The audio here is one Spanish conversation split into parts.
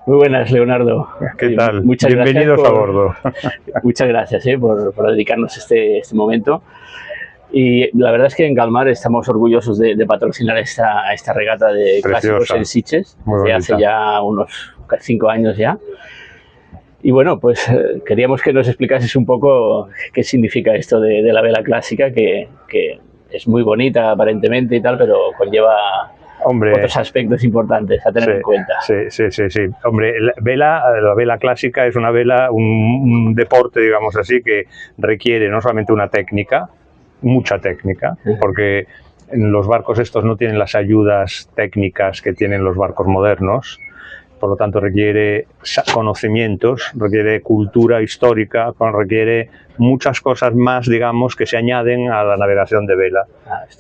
Muy buenas, Leonardo. ¿Qué tal? Muchas Bienvenidos a bordo. Muchas gracias por dedicarnos este momento. Y la verdad es que en Galmar estamos orgullosos de patrocinar esta regata de clásicos en Sitges desde hace ya unos 5 años ya. Y bueno, pues queríamos que nos explicases un poco qué significa esto de la vela clásica, que es muy bonita aparentemente y tal, pero conlleva otros aspectos importantes a tener en cuenta. Sí. Hombre, la vela clásica es una vela, un deporte, digamos así, que requiere no solamente una técnica, mucha técnica, porque los barcos estos no tienen las ayudas técnicas que tienen los barcos modernos. Por lo tanto, requiere conocimientos, requiere cultura histórica, requiere muchas cosas más, digamos, que se añaden a la navegación de vela.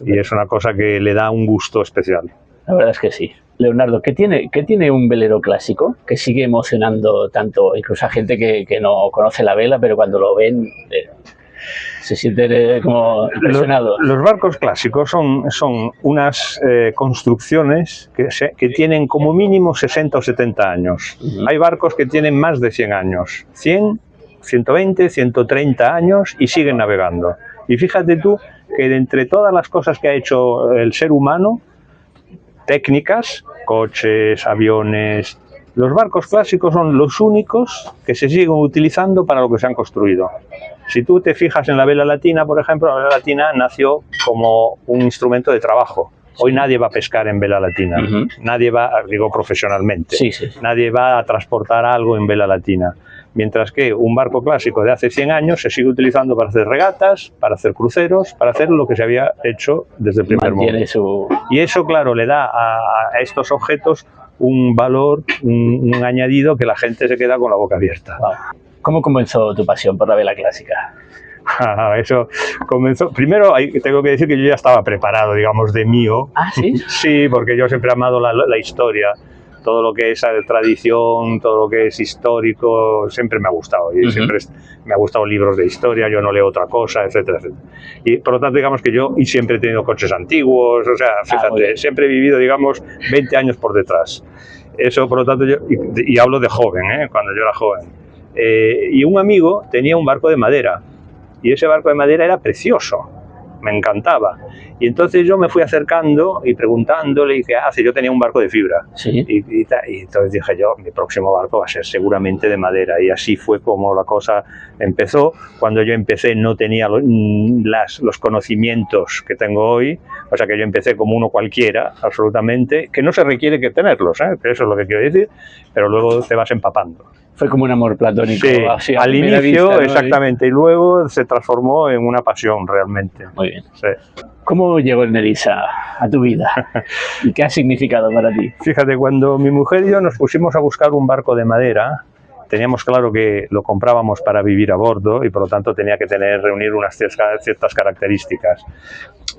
Y es una cosa que le da un gusto especial. La verdad es que sí. Leonardo, ¿qué tiene un velero clásico que sigue emocionando tanto, incluso a gente que no conoce la vela, pero cuando lo ven se sienten como impresionados? Los barcos clásicos son unas construcciones que tienen como mínimo 60 o 70 años. Hay barcos que tienen más de 100 años, 100, 120, 130 años y siguen navegando. Y fíjate tú que de entre todas las cosas que ha hecho el ser humano, técnicas, coches, aviones, los barcos clásicos son los únicos que se siguen utilizando para lo que se han construido. Si tú te fijas en la vela latina, por ejemplo, la vela latina nació como un instrumento de trabajo. Hoy nadie va a pescar en vela latina, nadie va, digo profesionalmente, nadie va a transportar algo en vela latina. Mientras que un barco clásico de hace 100 años se sigue utilizando para hacer regatas, para hacer cruceros, para hacer lo que se había hecho desde el primer momento. Y eso, claro, le da a estos objetos un valor, un añadido que la gente se queda con la boca abierta. Wow. ¿Cómo comenzó tu pasión por la vela clásica? Eso comenzó. Primero, tengo que decir que yo ya estaba preparado, digamos, de mío. ¿Ah, sí? Sí, porque yo siempre he amado la historia. Todo lo que es tradición, todo lo que es histórico, siempre me ha gustado. Y siempre me ha gustado libros de historia, yo no leo otra cosa, etcétera, etcétera. Y por lo tanto, digamos que yo siempre he tenido coches antiguos, o sea, fíjate, siempre he vivido, digamos, 20 años por detrás. Eso, por lo tanto, y hablo de joven, cuando yo era joven. Y un amigo tenía un barco de madera, y ese barco de madera era precioso, me encantaba. Y entonces yo me fui acercando y preguntándole, y dije, yo tenía un barco de fibra. ¿Sí? Y entonces dije yo, mi próximo barco va a ser seguramente de madera. Y así fue como la cosa empezó. Cuando yo empecé no tenía los conocimientos que tengo hoy, o sea que yo empecé como uno cualquiera, absolutamente, que no se requiere que tenerlos, eso es lo que quiero decir, pero luego te vas empapando. Fue como un amor platónico. Sí, así, al inicio, vista, ¿no? exactamente, y luego se transformó en una pasión realmente. Muy bien. Sí. ¿Cómo llegó el Nerissa a tu vida? ¿Y qué ha significado para ti? Fíjate, cuando mi mujer y yo nos pusimos a buscar un barco de madera, teníamos claro que lo comprábamos para vivir a bordo y por lo tanto tenía que reunir unas ciertas características.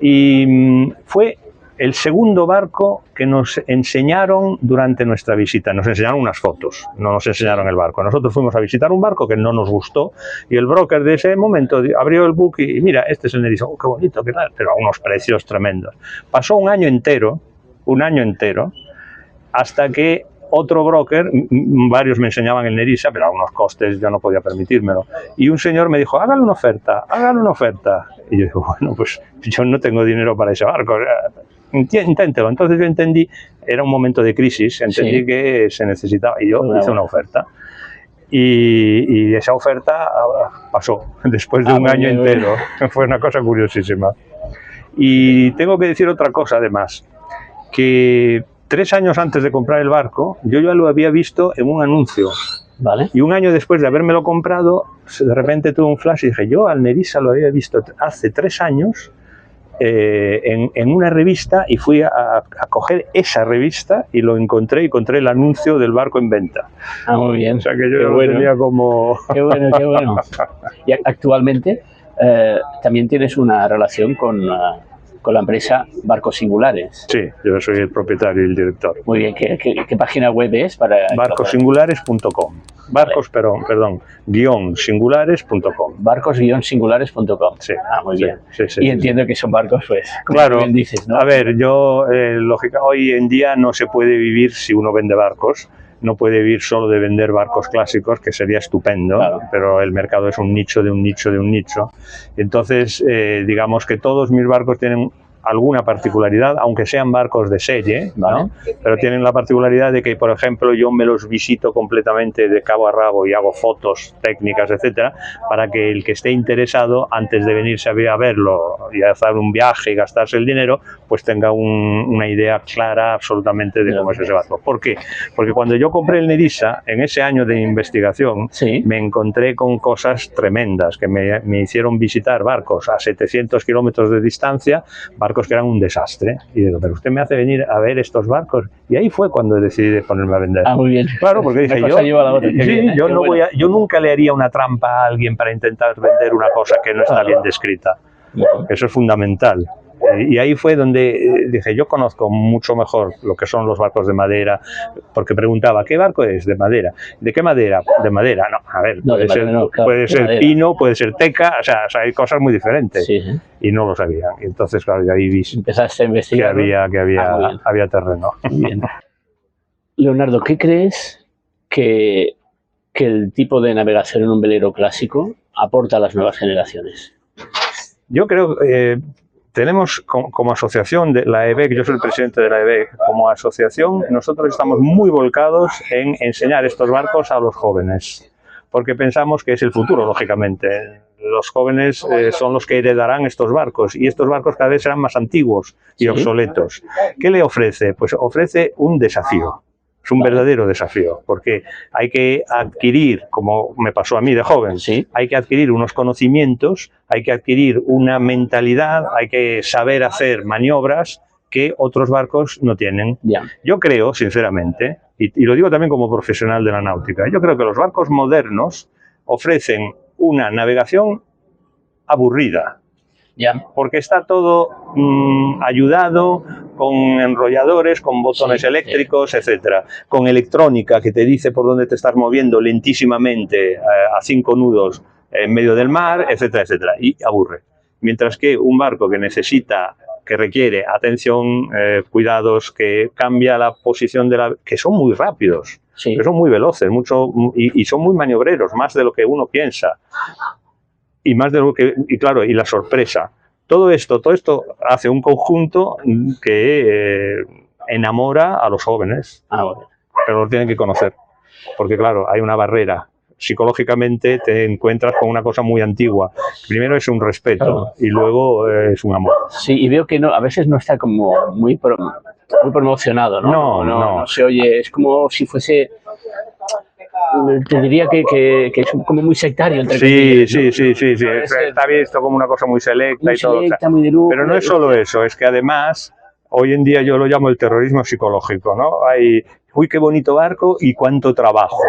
Y fue el segundo barco que nos enseñaron durante nuestra visita. Nos enseñaron unas fotos, no nos enseñaron el barco. Nosotros fuimos a visitar un barco que no nos gustó y el broker de ese momento abrió el book y mira, este es el Nerissa, qué bonito, qué tal, pero a unos precios tremendos. Pasó un año entero, hasta que otro broker, varios me enseñaban el Nerissa, pero a unos costes yo no podía permitírmelo. Y un señor me dijo, hágale una oferta. Y yo digo, bueno, pues yo no tengo dinero para ese barco. Inténtelo. Entonces yo entendí, era un momento de crisis, entendí que se necesitaba y yo hice una oferta. Y esa oferta pasó después de un año entero. Fue una cosa curiosísima. Y tengo que decir otra cosa además, que 3 años antes de comprar el barco, yo ya lo había visto en un anuncio. ¿Vale? Y un año después de habérmelo comprado, de repente tuve un flash y dije, yo al Nerissa lo había visto hace 3 años en una revista y fui a coger esa revista y lo encontré el anuncio del barco en venta. Ah, muy bien. O sea que yo lo tenía como... Qué bueno, qué bueno. Y actualmente también tienes una relación con con la empresa Barcos Singulares. Sí, yo soy el propietario y el director. Muy bien, ¿qué página web es para...? Barcossingulares.com. Barcos, perdón, -singulares.com. Barcos-singulares.com. Sí. Ah, muy bien. Sí, sí, y entiendo que son barcos, pues, como claro, bien dices, ¿no? A ver, lógica, hoy en día no se puede vivir si uno vende barcos. No puede vivir solo de vender barcos clásicos, que sería estupendo, claro, pero el mercado es un nicho de un nicho de un nicho. Entonces, digamos que todos mis barcos tienen alguna particularidad, aunque sean barcos de serie, ¿no? Pero tienen la particularidad de que, por ejemplo, yo me los visito completamente de cabo a rabo y hago fotos técnicas, etcétera, para que el que esté interesado, antes de venirse a verlo y hacer un viaje y gastarse el dinero, pues tenga una idea clara absolutamente de cómo es ese barco. ¿Por qué? Porque cuando yo compré el Nerissa, en ese año de investigación, me encontré con cosas tremendas, que me hicieron visitar barcos a 700 kilómetros de distancia, barcos que eran un desastre. Y digo, pero usted me hace venir a ver estos barcos. Y ahí fue cuando decidí ponerme a vender. Ah, muy bien. Claro, porque dije yo nunca le haría una trampa a alguien para intentar vender una cosa que no está bien descrita. Eso es fundamental. Y ahí fue donde dije, yo conozco mucho mejor lo que son los barcos de madera, porque preguntaba, ¿qué barco es? De madera. ¿De qué madera? De madera. No, a ver, puede ser pino, puede ser teca, o sea, hay cosas muy diferentes. Sí. Y no lo sabían. Y entonces, claro, ya ahí vi empezaste a investigar, que había terreno. Bien. Leonardo, ¿qué crees que el tipo de navegación en un velero clásico aporta a las nuevas generaciones? Yo creo que tenemos como asociación de la EBEC, yo soy el presidente de la EBEC, como asociación nosotros estamos muy volcados en enseñar estos barcos a los jóvenes, porque pensamos que es el futuro, lógicamente. Los jóvenes son los que heredarán estos barcos y estos barcos cada vez serán más antiguos y obsoletos. ¿Qué le ofrece? Pues ofrece un desafío. Es un verdadero desafío, porque hay que adquirir, como me pasó a mí de joven, hay que adquirir unos conocimientos, hay que adquirir una mentalidad, hay que saber hacer maniobras que otros barcos no tienen. Yo creo, sinceramente, y lo digo también como profesional de la náutica, yo creo que los barcos modernos ofrecen una navegación aburrida. Porque está todo ayudado con enrolladores, con botones eléctricos, etcétera, con electrónica que te dice por dónde te estás moviendo lentísimamente a 5 nudos en medio del mar, etcétera, etcétera, y aburre. Mientras que un barco que requiere atención, cuidados, que cambia la posición que son muy rápidos, que son muy veloces, y son muy maniobreros, más de lo que uno piensa. Y más de lo que, y la sorpresa. Todo esto hace un conjunto que enamora a los jóvenes. Pero lo tienen que conocer. Porque claro, hay una barrera. Psicológicamente te encuentras con una cosa muy antigua. Primero es un respeto y luego es un amor. Sí, y veo que a veces no está como muy promocionado, ¿no? No se oye, es como si fuese... Te diría que es como muy sectario. Sí. Está visto como una cosa muy selecta y todo. Muy de lujo, pero no es solo eso, es que además, hoy en día yo lo llamo el terrorismo psicológico, ¿no? Uy, qué bonito barco y cuánto trabajo.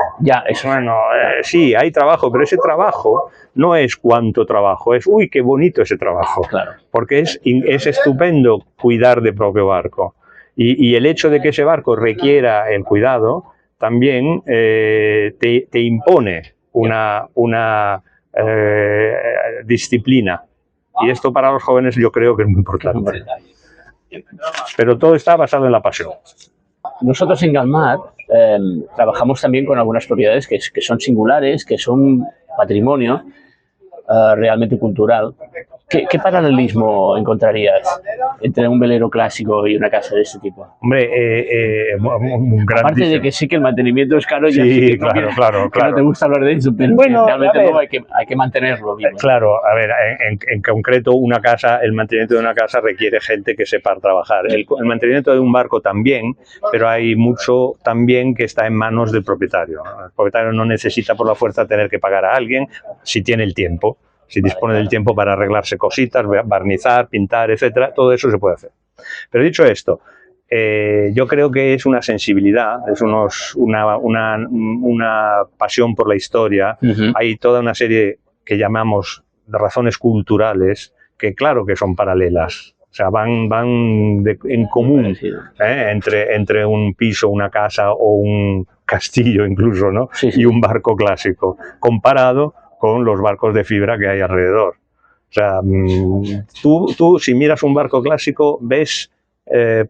Bueno, sí, hay trabajo, pero ese trabajo no es cuánto trabajo, es uy, qué bonito ese trabajo. Claro. Porque es estupendo cuidar de propio barco. Y el hecho de que ese barco requiera el cuidado también te impone una disciplina. Y esto para los jóvenes yo creo que es muy importante. Pero todo está basado en la pasión. Nosotros en Galmar trabajamos también con algunas propiedades que son singulares, que son patrimonio realmente cultural. ¿Qué paralelismo encontrarías entre un velero clásico y una casa de este tipo? Hombre, aparte de que sí que el mantenimiento es caro, sí, claro. No te gusta hablar de eso, pero bueno, realmente no, hay que mantenerlo bien. Claro, a ver, en concreto una casa, el mantenimiento de una casa requiere gente que sepa trabajar. El mantenimiento de un barco también, pero hay mucho también que está en manos del propietario. El propietario no necesita por la fuerza tener que pagar a alguien si tiene el tiempo. Si dispone del tiempo para arreglarse cositas, barnizar, pintar, etcétera, todo eso se puede hacer. Pero dicho esto, yo creo que es una sensibilidad, es una pasión por la historia. Hay toda una serie que llamamos de razones culturales, que claro que son paralelas. O sea, van en común entre un piso, una casa o un castillo incluso, ¿no? Sí, sí. Y un barco clásico, comparado con los barcos de fibra que hay alrededor. O sea, tú si miras un barco clásico ves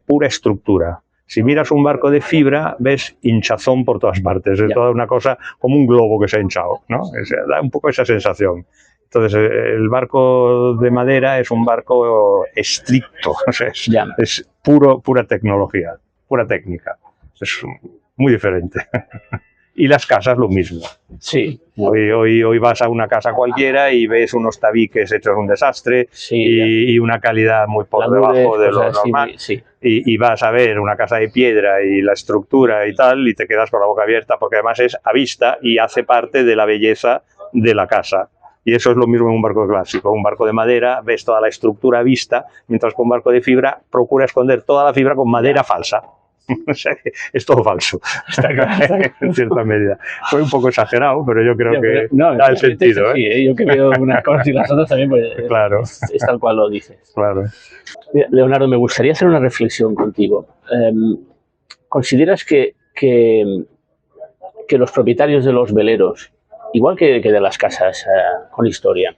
pura estructura. Si miras un barco de fibra ves hinchazón por todas partes. Es toda una cosa como un globo que se ha hinchado, ¿no? O sea, da un poco esa sensación. Entonces, el barco de madera es un barco estricto, o sea, es pura tecnología, pura técnica. Es muy diferente. Y las casas lo mismo. Sí. Hoy vas a una casa cualquiera y ves unos tabiques hechos un desastre y una calidad muy por debajo de lo normal. Y vas a ver una casa de piedra y la estructura y tal y te quedas con la boca abierta porque además es a vista y hace parte de la belleza de la casa. Y eso es lo mismo en un barco clásico. Un barco de madera ves toda la estructura a vista, mientras que un barco de fibra procura esconder toda la fibra con madera falsa. O sea, es todo falso, está claro. En cierta medida. Fue un poco exagerado, pero yo creo que da el sentido. Sí, yo que veo unas cosas y las otras también, pues claro. Es tal cual lo dices. Claro. Mira, Leonardo, me gustaría hacer una reflexión contigo. ¿Consideras que los propietarios de los veleros, igual que de las casas con historia,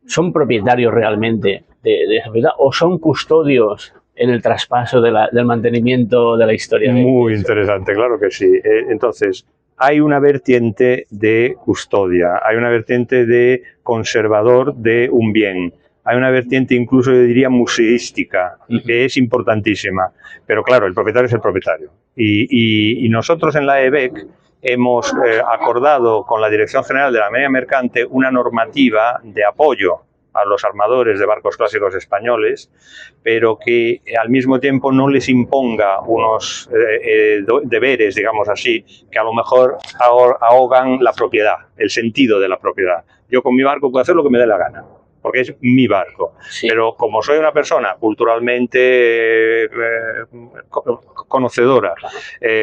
son propietarios realmente de esa propiedad o son custodios en el traspaso del mantenimiento de la historia? Muy interesante, claro que sí. Entonces, hay una vertiente de custodia, hay una vertiente de conservador de un bien, hay una vertiente incluso, yo diría, museística, que es importantísima. Pero claro, el propietario es el propietario. Y nosotros en la EBEC hemos acordado con la Dirección General de la Marina Mercante una normativa de apoyo a los armadores de barcos clásicos españoles, pero que al mismo tiempo no les imponga unos deberes, digamos así, que a lo mejor ahogan la propiedad, el sentido de la propiedad. Yo con mi barco puedo hacer lo que me dé la gana, porque es mi barco. Sí. Pero como soy una persona culturalmente conocedora,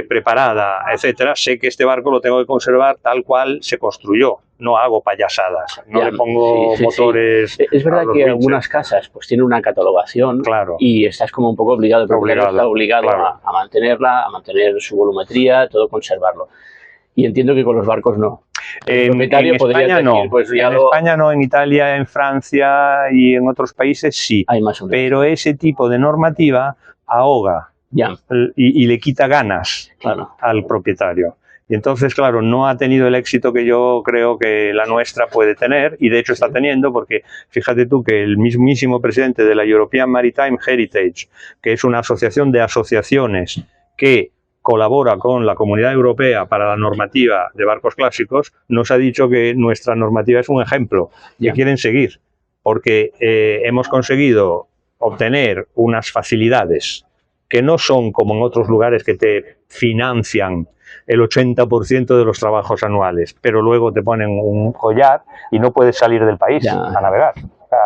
preparada, etcétera, sé que este barco lo tengo que conservar tal cual se construyó. No hago payasadas, no le pongo motores. Sí. Es verdad que algunas casas pues tienen una catalogación y estás como un poco obligado, está obligado a mantenerla, a mantener su volumetría, todo conservarlo. Y entiendo que con los barcos no. En España no, pues en España no, en Italia, en Francia y en otros países sí. Hay más o menos. Pero ese tipo de normativa ahoga y le quita ganas al propietario. Y entonces, claro, no ha tenido el éxito que yo creo que la nuestra puede tener, y de hecho está teniendo, porque fíjate tú que el mismísimo presidente de la European Maritime Heritage, que es una asociación de asociaciones que colabora con la Comunidad Europea para la normativa de barcos clásicos, nos ha dicho que nuestra normativa es un ejemplo que quieren seguir, porque hemos conseguido obtener unas facilidades que no son como en otros lugares que te financian el 80% de los trabajos anuales, pero luego te ponen un collar y no puedes salir del país a navegar. O sea,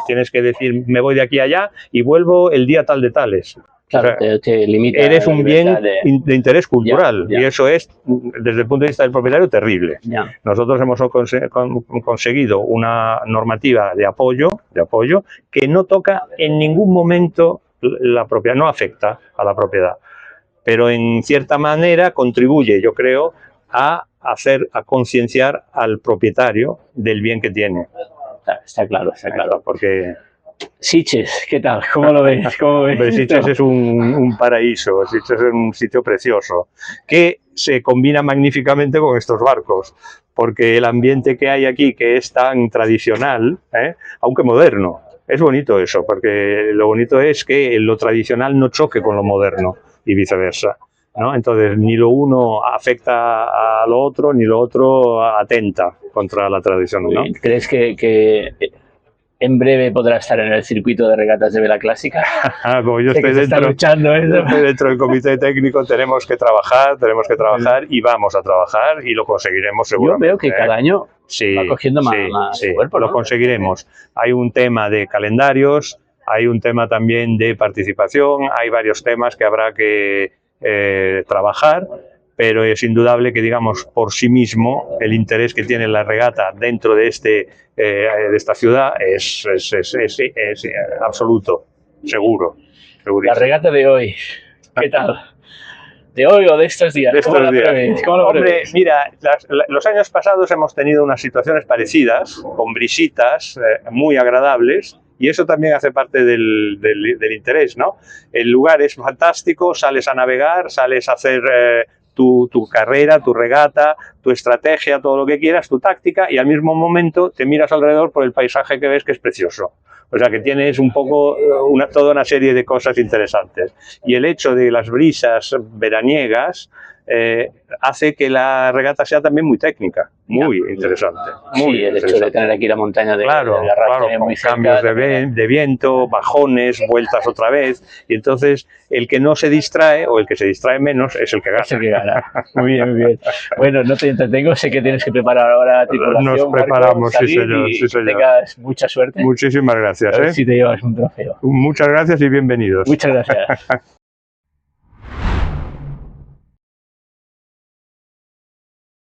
tienes que decir, me voy de aquí a allá y vuelvo el día tal de tales. Claro, o sea, te limita. Eres un bien de interés cultural y eso es, desde el punto de vista del propietario, terrible. Nosotros hemos conseguido una normativa de apoyo que no toca en ningún momento la propiedad, no afecta a la propiedad, pero en cierta manera contribuye, yo creo, a concienciar al propietario del bien que tiene. Está claro. Porque Sitges, ¿qué tal? ¿Cómo lo ves? Sitges es un paraíso, Sitges es un sitio precioso, que se combina magníficamente con estos barcos, porque el ambiente que hay aquí, que es tan tradicional, aunque moderno, es bonito eso, porque lo bonito es que lo tradicional no choque con lo moderno y viceversa, ¿no? Entonces, ni lo uno afecta a lo otro, ni lo otro atenta contra la tradición, ¿no? ¿Crees que en breve podrá estar en el circuito de regatas de vela clásica? Como yo estoy dentro del comité técnico, tenemos que trabajar y vamos a trabajar y lo conseguiremos seguramente. Yo veo que cada año va cogiendo más cuerpo, ¿no? Lo conseguiremos. Hay un tema de calendarios, hay un tema también de participación, hay varios temas que habrá que trabajar, pero es indudable que, digamos, por sí mismo, el interés que tiene la regata dentro de esta ciudad es absoluto. seguro. La regata de hoy, ¿qué tal? ¿De hoy o de estos días? De estos días. ¿Cómo lo Hombre, prevés? mira, los años pasados hemos tenido unas situaciones parecidas, con brisitas muy agradables, y eso también hace parte del interés, ¿no? El lugar es fantástico, sales a navegar, sales a hacer tu carrera, tu regata, tu estrategia, todo lo que quieras, tu táctica, y al mismo momento te miras alrededor por el paisaje que ves, que es precioso. O sea que tienes un poco toda una serie de cosas interesantes. Y el hecho de las brisas veraniegas hace que la regata sea también muy técnica, muy interesante. Muy el hecho de tener aquí la montaña de claro, con cambios de viento, bajones, vueltas otra vez. Y entonces el que no se distrae, o el que se distrae menos, es el que gana. Es el que gana. Muy bien, muy bien. Bueno, no te entretengo, sé que tienes que preparar ahora tripulación. Nos preparamos, Marco, sí señor. Sí, señor. Que tengas mucha suerte. Muchísimas gracias. A ver si te llevas un trofeo. Muchas gracias y bienvenidos. Muchas gracias.